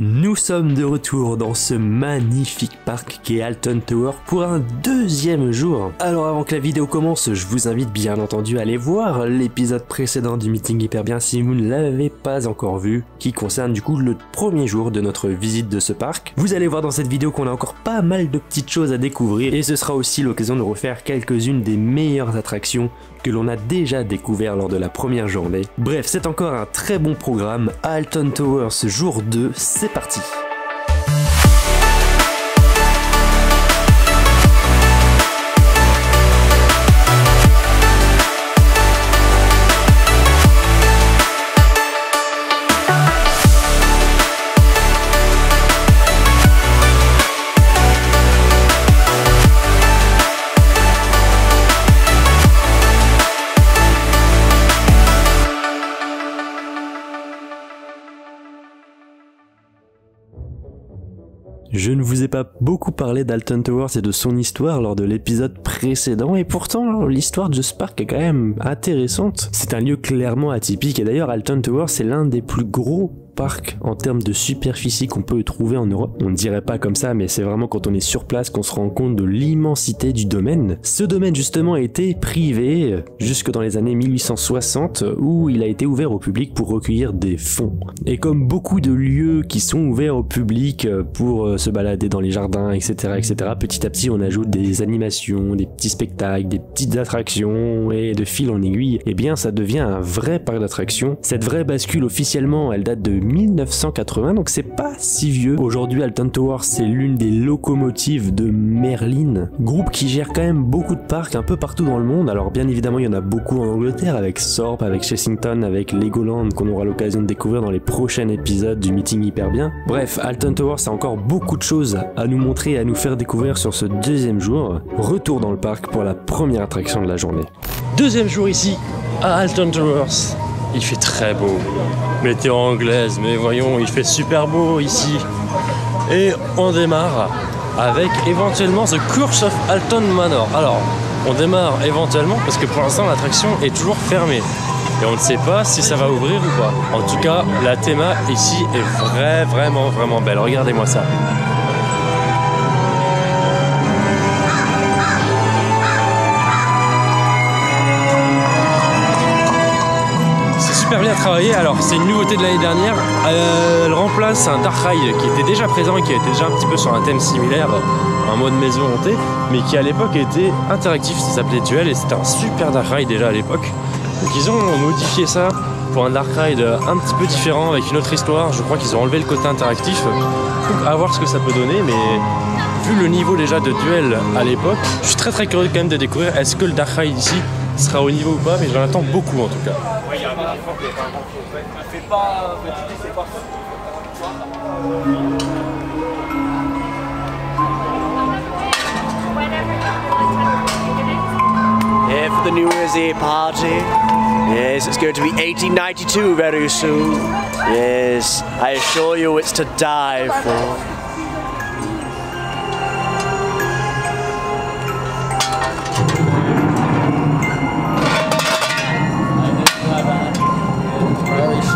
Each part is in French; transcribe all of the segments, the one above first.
Nous sommes de retour dans ce magnifique parc qu'est Alton Tower pour un deuxième jour. Alors avant que la vidéo commence, je vous invite bien entendu à aller voir l'épisode précédent du Meeting Hyper Bien si vous ne l'avez pas encore vu, qui concerne du coup le premier jour de notre visite de ce parc. Vous allez voir dans cette vidéo qu'on a encore pas mal de petites choses à découvrir et ce sera aussi l'occasion de refaire quelques-unes des meilleures attractions que l'on a déjà découvert lors de la première journée. Bref, c'est encore un très bon programme. Alton Towers jour 2, c'est parti. Je ne vous ai pas beaucoup parlé d'Alton Towers et de son histoire lors de l'épisode précédent et pourtant l'histoire de ce parc est quand même intéressante. C'est un lieu clairement atypique et d'ailleurs Alton Towers c'est l'un des plus gros parc en termes de superficie qu'on peut trouver en Europe. On ne dirait pas comme ça, mais c'est vraiment quand on est sur place qu'on se rend compte de l'immensité du domaine. Ce domaine justement a été privé jusque dans les années 1860 où il a été ouvert au public pour recueillir des fonds. Et comme beaucoup de lieux qui sont ouverts au public pour se balader dans les jardins, etc., petit à petit on ajoute des animations, des petits spectacles, des petites attractions et de fil en aiguille, et bien ça devient un vrai parc d'attractions. Cette vraie bascule officiellement, elle date de 1980, donc c'est pas si vieux. Aujourd'hui, Alton Towers, c'est l'une des locomotives de Merlin, groupe qui gère quand même beaucoup de parcs un peu partout dans le monde. Alors bien évidemment, il y en a beaucoup en Angleterre, avec Thorpe, avec Chessington, avec Legoland, qu'on aura l'occasion de découvrir dans les prochains épisodes du Meeting Hyper Bien. Bref, Alton Towers a encore beaucoup de choses à nous montrer et à nous faire découvrir sur ce deuxième jour. Retour dans le parc pour la première attraction de la journée. Deuxième jour ici, à Alton Towers. Il fait très beau. Météo anglaise, mais voyons, il fait super beau ici. Et on démarre avec éventuellement The Curse of Alton Manor. Alors, on démarre éventuellement parce que pour l'instant l'attraction est toujours fermée. Et on ne sait pas si ça va ouvrir ou pas. En tout cas, la théma ici est vraiment belle. Regardez-moi ça. Super bien travaillé. Alors c'est une nouveauté de l'année dernière, elle remplace un Dark Ride qui était déjà présent et qui était déjà un petit peu sur un thème similaire, un mode maison hantée, mais qui à l'époque était interactif, ça s'appelait Duel et c'était un super Dark Ride déjà à l'époque. Donc ils ont modifié ça pour un Dark Ride un petit peu différent avec une autre histoire. Je crois qu'ils ont enlevé le côté interactif, donc à voir ce que ça peut donner, mais vu le niveau déjà de Duel à l'époque, je suis très curieux quand même de découvrir est-ce que le Dark Ride ici sera au niveau ou pas, mais j'en attends beaucoup en tout cas. Here for the New Year's Eve party. Yes, it's going to be 1892 very soon. Yes, I assure you it's to die for.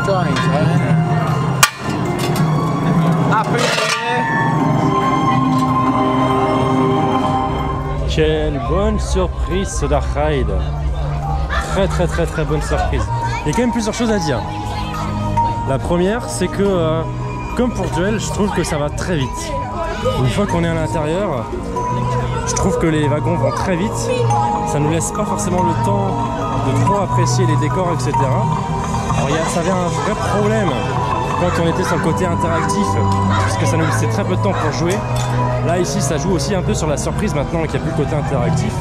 Strange, hein? Quelle bonne surprise ce Dark Ride. Très bonne surprise. Il y a quand même plusieurs choses à dire. La première, c'est que comme pour Duel, je trouve que ça va très vite. Une fois qu'on est à l'intérieur, je trouve que les wagons vont très vite. Ça nous laisse pas forcément le temps de trop apprécier les décors, etc. Alors ça avait un vrai problème quand on était sur le côté interactif, puisque ça nous laissait très peu de temps pour jouer. Là ici ça joue aussi un peu sur la surprise maintenant qu'il n'y a plus le côté interactif.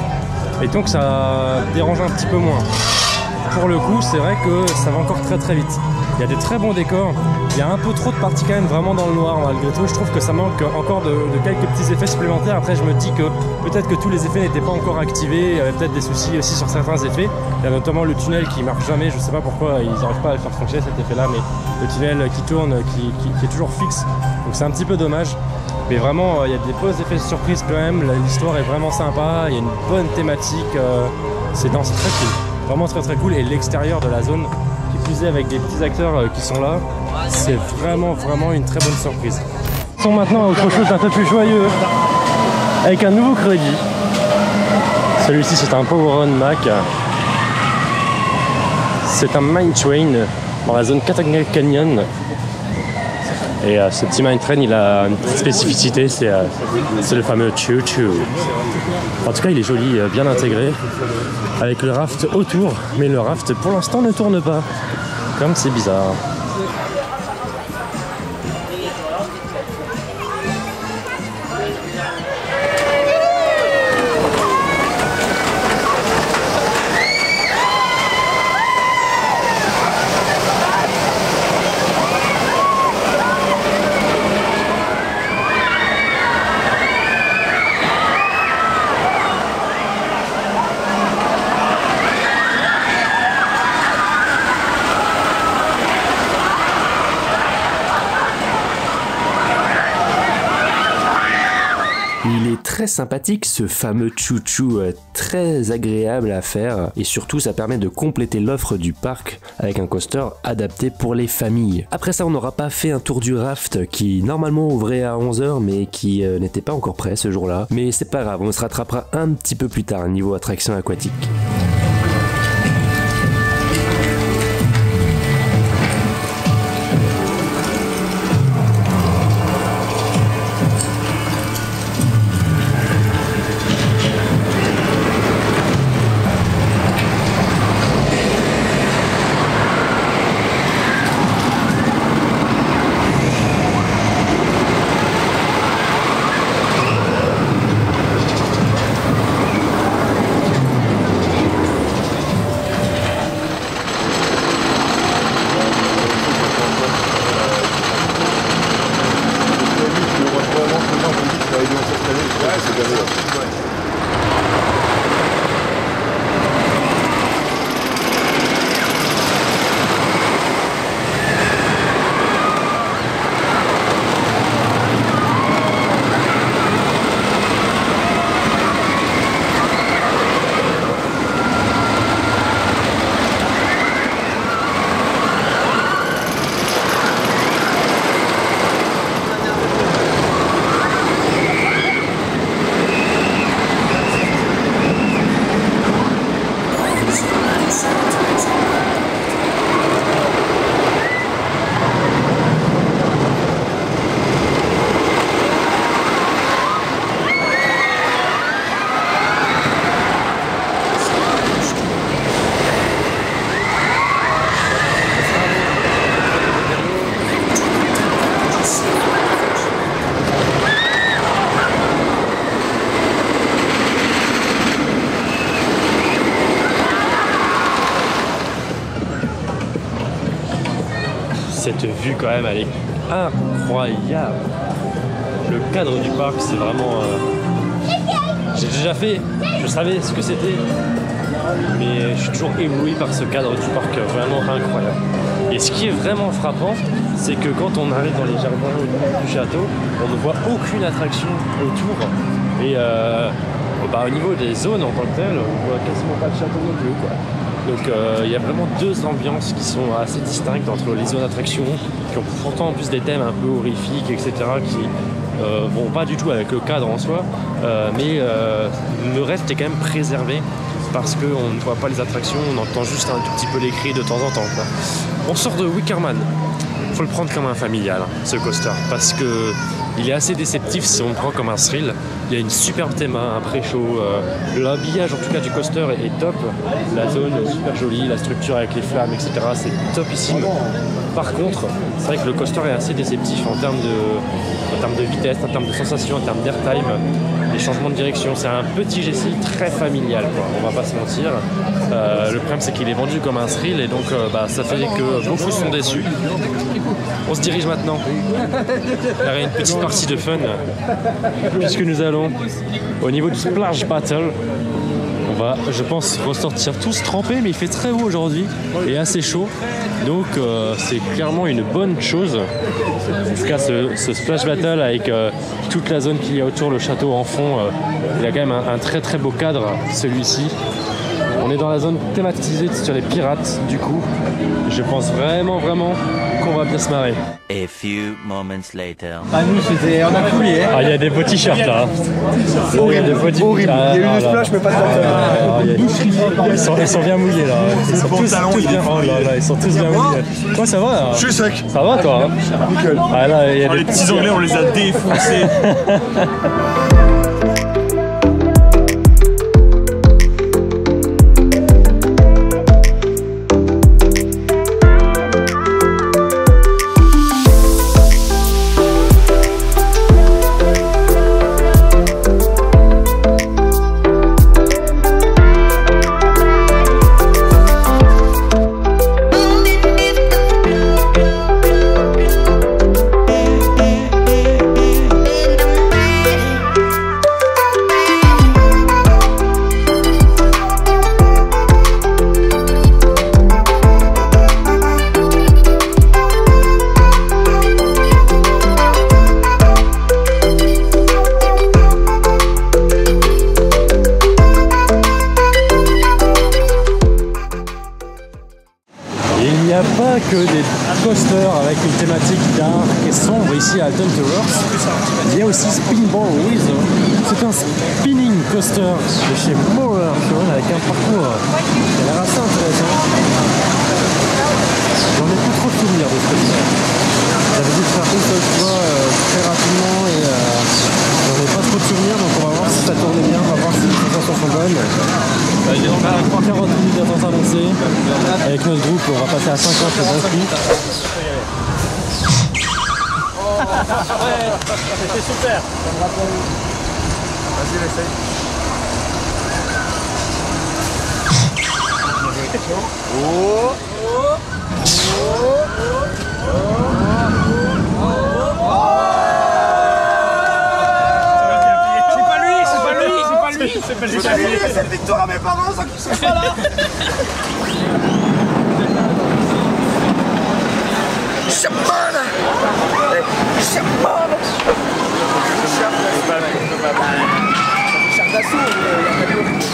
Et donc ça dérange un petit peu moins. Pour le coup c'est vrai que ça va encore très vite. Il y a des très bons décors, il y a un peu trop de parties quand même vraiment dans le noir malgré tout. Je trouve que ça manque encore de quelques petits effets supplémentaires. Après je me dis que peut-être que tous les effets n'étaient pas encore activés, il y avait peut-être des soucis aussi sur certains effets. Il y a notamment le tunnel qui marche jamais, je sais pas pourquoi ils n'arrivent pas à faire fonctionner cet effet là, mais le tunnel qui tourne, qui est toujours fixe, donc c'est un petit peu dommage. Mais vraiment il y a des beaux effets de surprise quand même, l'histoire est vraiment sympa, il y a une bonne thématique, c'est très cool, vraiment très cool. Et l'extérieur de la zone qui plus est avec des petits acteurs qui sont là, C'est vraiment une très bonne surprise. Passons maintenant à autre chose d'un peu plus joyeux, avec un nouveau crédit. Celui-ci c'est un Power On Mac. C'est un Mine Train dans la zone Katanga Canyon. Et ce petit Mine Train, il a une petite spécificité, c'est le fameux choo-choo. En tout cas, il est joli, bien intégré, avec le raft autour, mais le raft pour l'instant ne tourne pas. Comme c'est bizarre. Il est très sympathique ce fameux chou-chou, très agréable à faire et surtout ça permet de compléter l'offre du parc avec un coaster adapté pour les familles. Après ça on n'aura pas fait un tour du raft qui normalement ouvrait à 11h mais qui n'était pas encore prêt ce jour-là. Mais c'est pas grave, on se rattrapera un petit peu plus tard niveau attraction aquatique. Cette vue quand même elle est incroyable. Le cadre du parc c'est vraiment... J'ai déjà fait, je savais ce que c'était, mais je suis toujours ébloui par ce cadre du parc vraiment incroyable. Et ce qui est vraiment frappant, c'est que quand on arrive dans les jardins du château, on ne voit aucune attraction autour. Et au niveau des zones en tant que telles, on voit quasiment pas de château non plus, quoi. Donc il y a vraiment deux ambiances qui sont assez distinctes entre les zones d'attraction, qui ont pourtant en plus des thèmes un peu horrifiques, etc., qui vont pas du tout avec le cadre en soi, mais le reste est quand même préservé parce qu'on ne voit pas les attractions, on entend juste un tout petit peu les cris de temps en temps, quoi. On sort de Wickerman. Faut le prendre comme un familial, ce coaster, parce que il est assez déceptif si on le prend comme un thrill. Il y a une superbe théma, un pré-show, l'habillage en tout cas du coaster est top, la zone est super jolie, la structure avec les flammes, etc. c'est topissime. Par contre, c'est vrai que le coaster est assez déceptif en termes de vitesse, en termes de sensation, en termes d'airtime, les changements de direction. C'est un petit GCI très familial, quoi. On va pas se mentir. Le problème c'est qu'il est vendu comme un thrill et donc ça fait que beaucoup sont déçus. On se dirige maintenant vers une petite partie de fun puisque nous allons au niveau du Splash Battle. On va, je pense, ressortir tous trempés, mais il fait très haut aujourd'hui et assez chaud, donc c'est clairement une bonne chose. En tout cas, ce Splash Battle avec toute la zone qu'il y a autour, le château en fond, il a quand même un très très beau cadre, celui-ci. On est dans la zone thématisée sur les pirates, du coup. Je pense vraiment qu'on va bien se marrer. A few moments later. Ah, nous, c'était. On a coulé, hein. Ah, il y a des beaux t-shirts là. Horrible, des beaux horrible. Ah, Il y a eu ah, une là. splash, mais pas de Ils sont bien mouillés là. Ils sont tous bien. Oh là là, ils sont tous bien mouillés. Toi, ça va là? Je suis sec. Ça va toi? Nickel. Ah, là, il y a Oh, des les petits anglais, on les a défoncés. Il n'y a pas que des coasters avec une thématique dark et sombre ici à Alton Towers. Il y a aussi Spinball Wiz. C'est un spinning coaster de chez Mower avec un parcours qui a l'air assez intéressant. J'en ai plus trop de souvenirs de ce coaster. J'avais dû le faire une seule fois très rapidement et j'en ai pas trop de souvenirs, donc on va voir si ça tourne bien, on va voir si les sensations sont bonnes. On a 40 minutes d'attente annoncée. Avec notre groupe, on va passer à 50 d'un coup. C'était super. Vas-y, essaye. Oh. J'ai jamais laissé cette victoire à mes parents sans qu'ils soient pas là. Chamana. Chamana. Char d'assaut.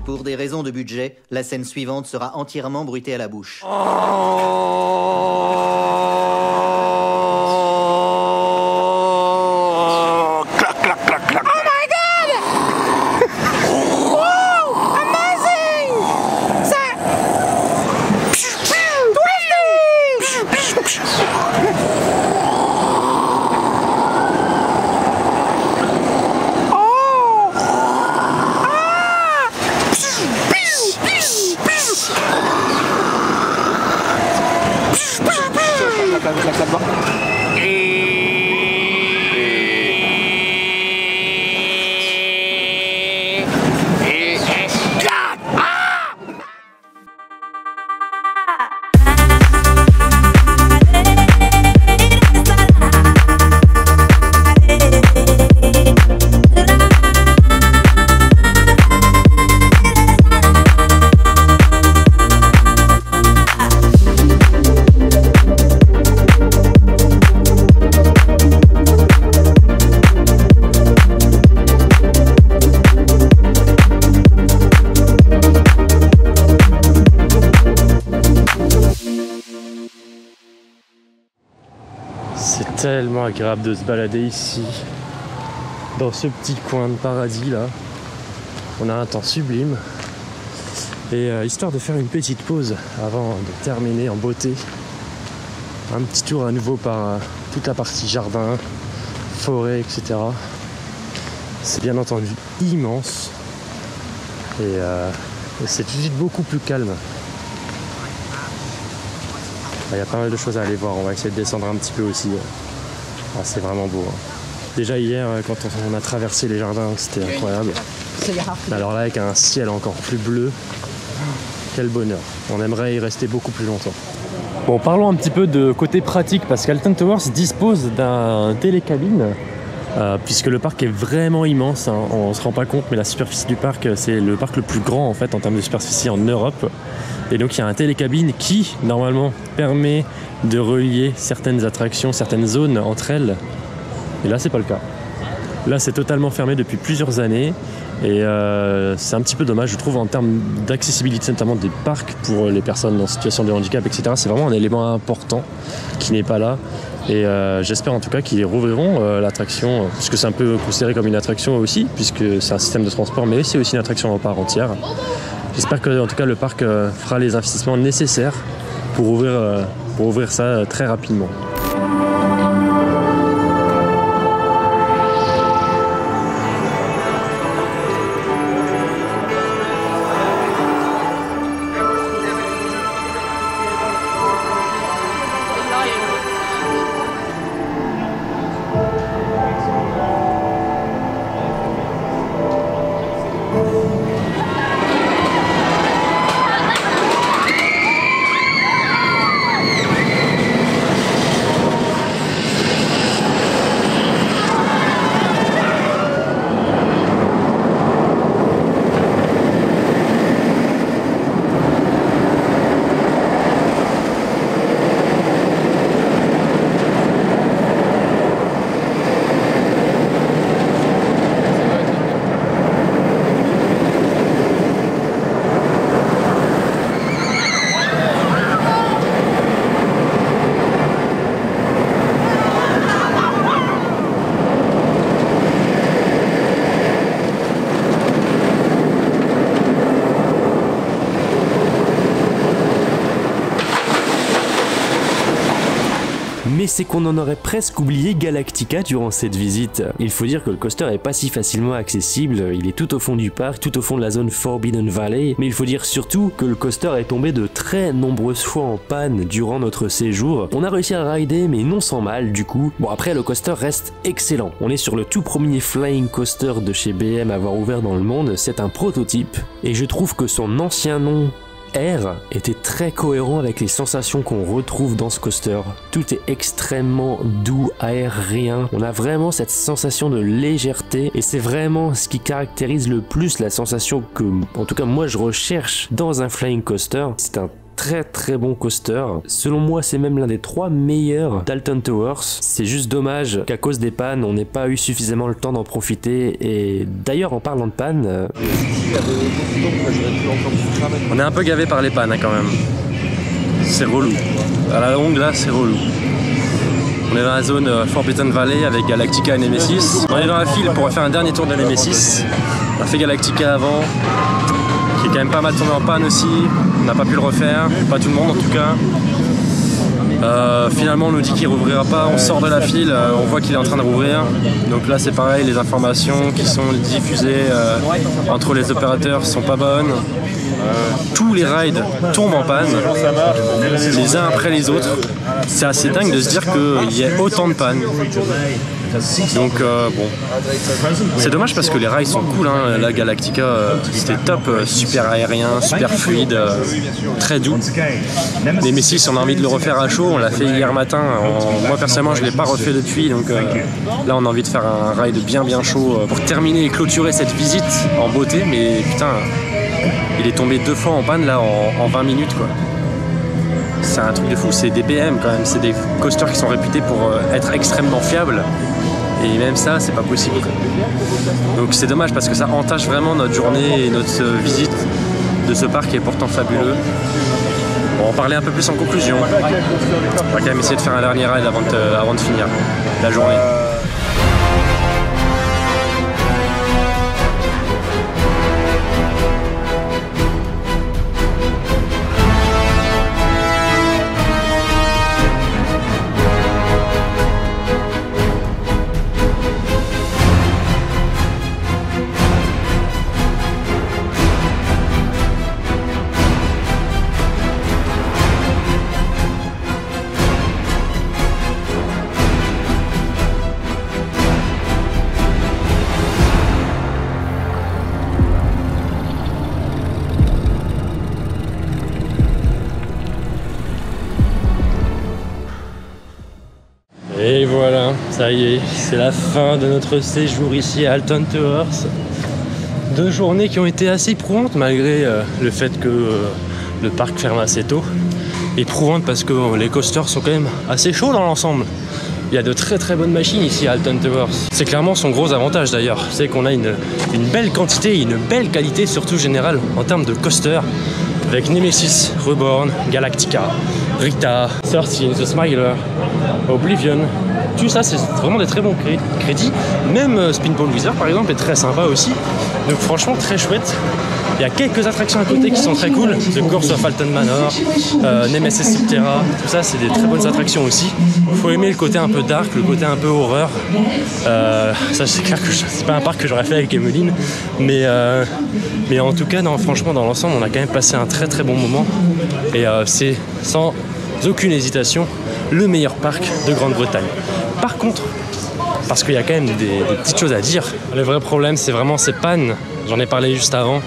Pour des raisons de budget, la scène suivante sera entièrement bruitée à la bouche. Clac, clac, clac, clac. C'est tellement agréable de se balader ici. dans ce petit coin de paradis là. On a un temps sublime. Et histoire de faire une petite pause avant de terminer en beauté, un petit tour à nouveau par toute la partie jardin, forêt, etc. C'est bien entendu immense et c'est tout de suite beaucoup plus calme. Il y a pas mal de choses à aller voir, on va essayer de descendre un petit peu aussi. Ah, c'est vraiment beau. Hein. Déjà hier, quand on a traversé les jardins, c'était incroyable. Alors là, avec un ciel encore plus bleu, quel bonheur. On aimerait y rester beaucoup plus longtemps. Bon, parlons un petit peu de côté pratique, parce qu'Alton Towers dispose d'un télécabine, puisque le parc est vraiment immense. Hein. On se rend pas compte, mais la superficie du parc, c'est le parc le plus grand en fait en termes de superficie en Europe. Et donc il y a un télécabine qui, normalement, permet de relier certaines attractions, certaines zones entre elles. Et là, c'est pas le cas. Là, c'est totalement fermé depuis plusieurs années. Et c'est un petit peu dommage, je trouve, en termes d'accessibilité, notamment des parcs pour les personnes en situation de handicap, etc. C'est vraiment un élément important qui n'est pas là. Et j'espère en tout cas qu'ils rouvriront l'attraction, puisque c'est un peu considéré comme une attraction aussi, puisque c'est un système de transport, mais c'est aussi une attraction en part entière. J'espère que en tout cas le parc fera les investissements nécessaires pour ouvrir ça très rapidement. Mais c'est qu'on en aurait presque oublié Galactica durant cette visite. Il faut dire que le coaster est pas si facilement accessible, il est tout au fond du parc, tout au fond de la zone Forbidden Valley, mais il faut dire surtout que le coaster est tombé de très nombreuses fois en panne durant notre séjour. On a réussi à rider, mais non sans mal du coup. Bon, après le coaster reste excellent. On est sur le tout premier flying coaster de chez BM à avoir ouvert dans le monde, c'est un prototype, et je trouve que son ancien nom Air était très cohérent avec les sensations qu'on retrouve dans ce coaster. Tout est extrêmement doux, aérien. On a vraiment cette sensation de légèreté et c'est vraiment ce qui caractérise le plus la sensation que, en tout cas moi je recherche dans un flying coaster. C'est un très bon coaster. Selon moi, c'est même l'un des 3 meilleurs d'Alton Towers. C'est juste dommage qu'à cause des pannes, on n'ait pas eu suffisamment le temps d'en profiter. Et d'ailleurs, en parlant de pannes, on est un peu gavé par les pannes hein, quand même. C'est relou. À la longue, là, c'est relou. On est dans la zone Forbidden Valley avec Galactica et Nemesis. On est dans la file pour faire un dernier tour de Nemesis. On a fait Galactica avant, qui est quand même pas mal tombé en panne aussi. On n'a pas pu le refaire, pas tout le monde en tout cas. Finalement on nous dit qu'il rouvrira pas, on sort de la file, on voit qu'il est en train de rouvrir. Donc là c'est pareil, les informations qui sont diffusées entre les opérateurs sont pas bonnes. Tous les rides tombent en panne, les uns après les autres. C'est assez dingue de se dire qu'il y ait autant de pannes. Donc bon, c'est dommage parce que les rails sont cool, hein. La Galactica c'était top, super aérien, super fluide, très doux. Nemesis on a envie de le refaire à chaud, on l'a fait hier matin, moi personnellement je ne l'ai pas refait depuis, donc là on a envie de faire un ride bien chaud pour terminer et clôturer cette visite en beauté, mais putain, il est tombé 2 fois en panne là en 20 minutes quoi. C'est un truc de fou, c'est des BM quand même, c'est des coasters qui sont réputés pour être extrêmement fiables. Et même ça, c'est pas possible. Donc c'est dommage parce que ça entache vraiment notre journée et notre visite de ce parc qui est pourtant fabuleux. On va en parler un peu plus en conclusion. On va quand même essayer de faire un dernier ride avant de finir la journée. Ça y est, c'est la fin de notre séjour ici à Alton Towers. 2 journées qui ont été assez éprouvantes malgré le fait que le parc ferme assez tôt. Éprouvantes parce que les coasters sont quand même assez chauds dans l'ensemble. Il y a de très bonnes machines ici à Alton Towers. C'est clairement son gros avantage d'ailleurs. C'est qu'on a une belle quantité et une belle qualité surtout générale en termes de coasters. Avec Nemesis, Reborn, Galactica, Rita, 13, The Smiler, Oblivion. Tout ça, c'est vraiment des très bons crédits. Même Spinball Wizard, par exemple, est très sympa aussi. Donc franchement, très chouette. Il y a quelques attractions à côté qui sont très cool. The Curse of Alton Manor, Nemesis Subterra. Tout ça, c'est des très bonnes attractions aussi. Il faut aimer le côté un peu dark, le côté un peu horreur. Ça, c'est clair que c'est pas un parc que j'aurais fait avec Emmeline. Mais en tout cas, non, franchement, dans l'ensemble, on a quand même passé un très bon moment. Et c'est sans aucune hésitation le meilleur parc de Grande-Bretagne. Par contre, parce qu'il y a quand même des petites choses à dire, le vrai problème, c'est vraiment ces pannes. J'en ai parlé juste avant,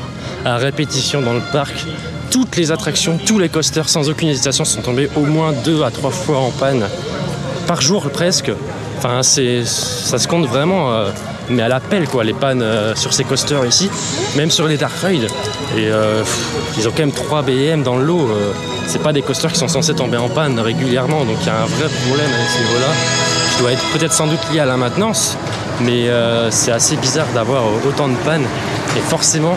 à répétition dans le parc. Toutes les attractions, tous les coasters, sans aucune hésitation, sont tombés au moins 2 à 3 fois en panne. Par jour, presque. Enfin, ça se compte vraiment, mais à l'appel, quoi, les pannes sur ces coasters ici. Même sur les Dark Ride. Et ils ont quand même 3 BM dans le lot. C'est pas des coasters qui sont censés tomber en panne régulièrement. Donc il y a un vrai problème à ce niveau-là. Qui doit être peut-être sans doute lié à la maintenance. Mais c'est assez bizarre d'avoir autant de pannes. Et forcément,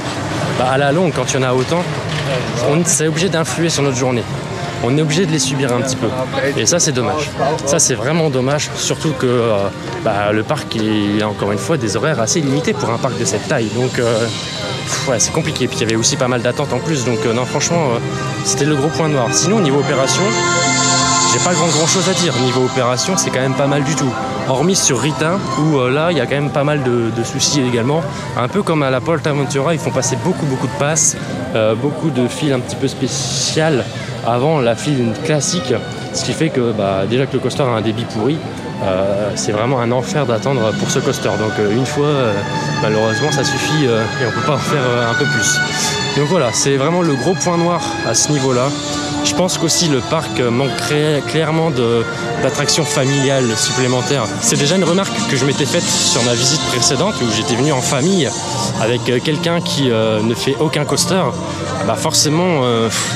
à la longue, quand il y en a autant, c'est obligé d'influer sur notre journée. On est obligé de les subir un petit peu. Et ça, c'est dommage. Ça, c'est vraiment dommage. Surtout que le parc, il a encore une fois des horaires assez limités pour un parc de cette taille. Donc, ouais, c'est compliqué. Puis il y avait aussi pas mal d'attentes en plus. Donc, non, franchement, c'était le gros point noir. Sinon, au niveau opération, j'ai pas grand chose à dire. Niveau opération, c'est quand même pas mal du tout. Hormis sur Rita, où là, il y a quand même pas mal de soucis également. Un peu comme à la PortAventura, ils font passer beaucoup de passes, beaucoup de files un petit peu spéciales avant la file classique. Ce qui fait que déjà que le coaster a un débit pourri, c'est vraiment un enfer d'attendre pour ce coaster. Donc une fois, malheureusement, ça suffit et on peut pas en faire un peu plus. Donc voilà, c'est vraiment le gros point noir à ce niveau-là. Je pense qu'aussi le parc manquerait clairement d'attractions familiales supplémentaires. C'est déjà une remarque que je m'étais faite sur ma visite précédente où j'étais venu en famille avec quelqu'un qui ne fait aucun coaster. Forcément,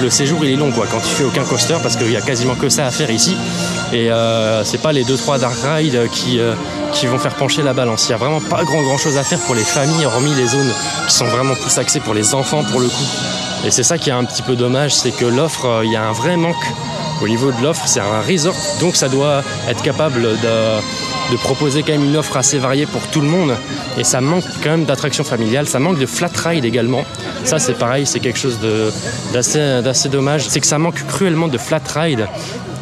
le séjour il est long quoi, quand tu fais aucun coaster parce qu'il y a quasiment que ça à faire ici. Et c'est pas les 2-3 Dark Ride qui vont faire pencher la balance. Il n'y a vraiment pas grand chose à faire pour les familles, hormis les zones qui sont vraiment plus axées pour les enfants pour le coup. Et c'est ça qui est un petit peu dommage, c'est que l'offre, il y a un vrai manque au niveau de l'offre. C'est un resort, donc ça doit être capable de proposer quand même une offre assez variée pour tout le monde. Et ça manque quand même d'attractions familiales, ça manque de flat ride également. Ça c'est pareil, c'est quelque chose d'assez dommage. C'est que ça manque cruellement de flat ride.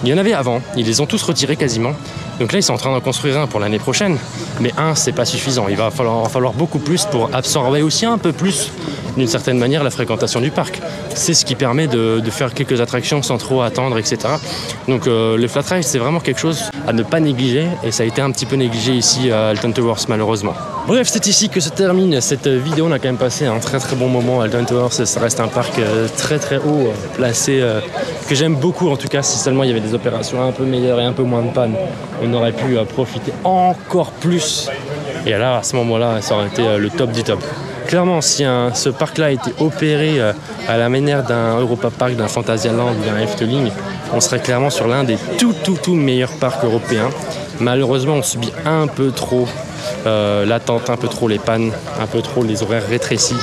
Il y en avait avant, ils les ont tous retirés quasiment. Donc là, ils sont en train d'en construire un pour l'année prochaine. Mais c'est pas suffisant. Il va falloir beaucoup plus pour absorber aussi un peu plus, d'une certaine manière, la fréquentation du parc. C'est ce qui permet de faire quelques attractions sans trop attendre, etc. Donc le flat ride, c'est vraiment quelque chose à ne pas négliger. Et ça a été un petit peu négligé ici à Alton Towers, malheureusement. Bref, c'est ici que se termine cette vidéo. On a quand même passé un très bon moment à Alton Towers. Ça reste un parc très haut placé, que j'aime beaucoup en tout cas. Si seulement il y avait des opérations un peu meilleures et un peu moins de panne, on aurait pu profiter encore plus. Et là, à ce moment-là, ça aurait été le top du top. Clairement, si ce parc-là a été opéré à la manière d'un Europa Park, d'un Phantasialand ou d'un Efteling, on serait clairement sur l'un des tout meilleurs parcs européens. Malheureusement, on subit un peu trop l'attente, un peu trop les pannes, un peu trop les horaires rétrécis.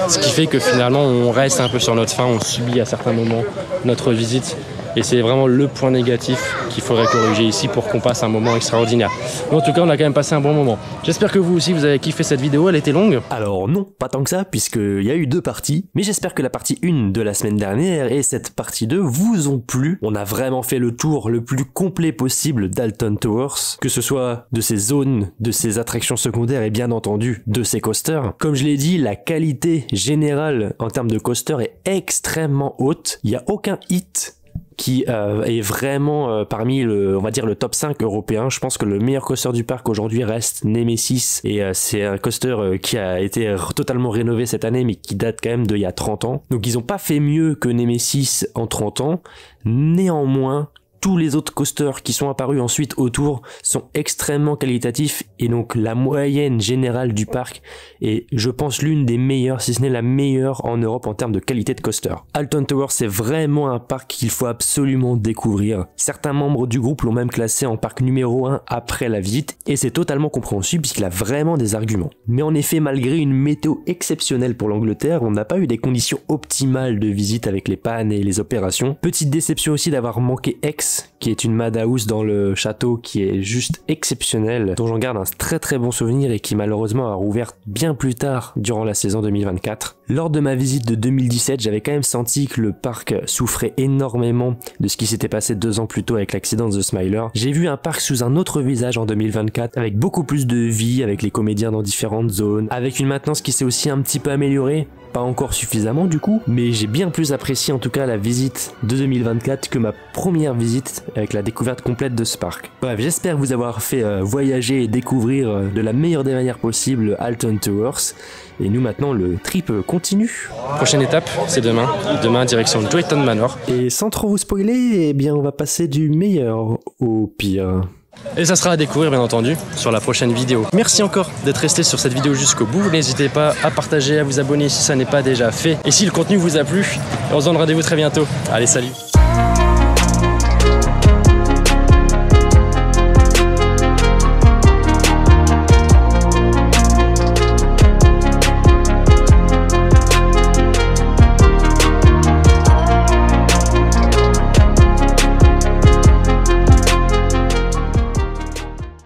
Ce qui fait que finalement, on reste un peu sur notre faim, on subit à certains moments notre visite. Et c'est vraiment le point négatif qu'il faudrait corriger ici pour qu'on passe un moment extraordinaire. Mais en tout cas, on a quand même passé un bon moment. J'espère que vous aussi, vous avez kiffé cette vidéo. Elle était longue. Alors non, pas tant que ça, puisqu'il y a eu 2 parties. Mais j'espère que la partie 1 de la semaine dernière et cette partie 2 vous ont plu. On a vraiment fait le tour le plus complet possible d'Alton Towers. Que ce soit de ses zones, de ses attractions secondaires et bien entendu de ses coasters. Comme je l'ai dit, la qualité générale en termes de coaster est extrêmement haute. Il n'y a aucun hit qui est vraiment parmi on va dire le top 5 européen. Je pense que le meilleur coaster du parc aujourd'hui reste Nemesis et c'est un coaster qui a été totalement rénové cette année mais qui date quand même d'il y a 30 ans. Donc ils ont pas fait mieux que Nemesis en 30 ans. Néanmoins, tous les autres coasters qui sont apparus ensuite autour sont extrêmement qualitatifs et donc la moyenne générale du parc est, je pense, l'une des meilleures, si ce n'est la meilleure en Europe en termes de qualité de coaster. Alton Towers, c'est vraiment un parc qu'il faut absolument découvrir. Certains membres du groupe l'ont même classé en parc numéro 1 après la visite et c'est totalement compréhensible puisqu'il a vraiment des arguments. Mais en effet, malgré une météo exceptionnelle pour l'Angleterre, on n'a pas eu des conditions optimales de visite avec les pannes et les opérations. Petite déception aussi d'avoir manqué X, qui est une Madhouse dans le château qui est juste exceptionnelle, dont j'en garde un très très bon souvenir et qui malheureusement a rouvert bien plus tard durant la saison 2024. Lors de ma visite de 2017, j'avais quand même senti que le parc souffrait énormément de ce qui s'était passé 2 ans plus tôt avec l'accident de The Smiler. J'ai vu un parc sous un autre visage en 2024, avec beaucoup plus de vie, avec les comédiens dans différentes zones, avec une maintenance qui s'est aussi un petit peu améliorée. Pas encore suffisamment du coup, mais j'ai bien plus apprécié en tout cas la visite de 2024 que ma première visite avec la découverte complète de ce parc. Bref, j'espère vous avoir fait voyager et découvrir de la meilleure des manières possibles Alton Towers. Et nous maintenant le trip continue. Prochaine étape, c'est demain. Demain, direction Drayton Manor. Et sans trop vous spoiler, eh bien on va passer du meilleur au pire. Et ça sera à découvrir bien entendu sur la prochaine vidéo. Merci encore d'être resté sur cette vidéo jusqu'au bout. N'hésitez pas à partager, à vous abonner si ça n'est pas déjà fait. Et si le contenu vous a plu, on se donne rendez-vous très bientôt. Allez, salut!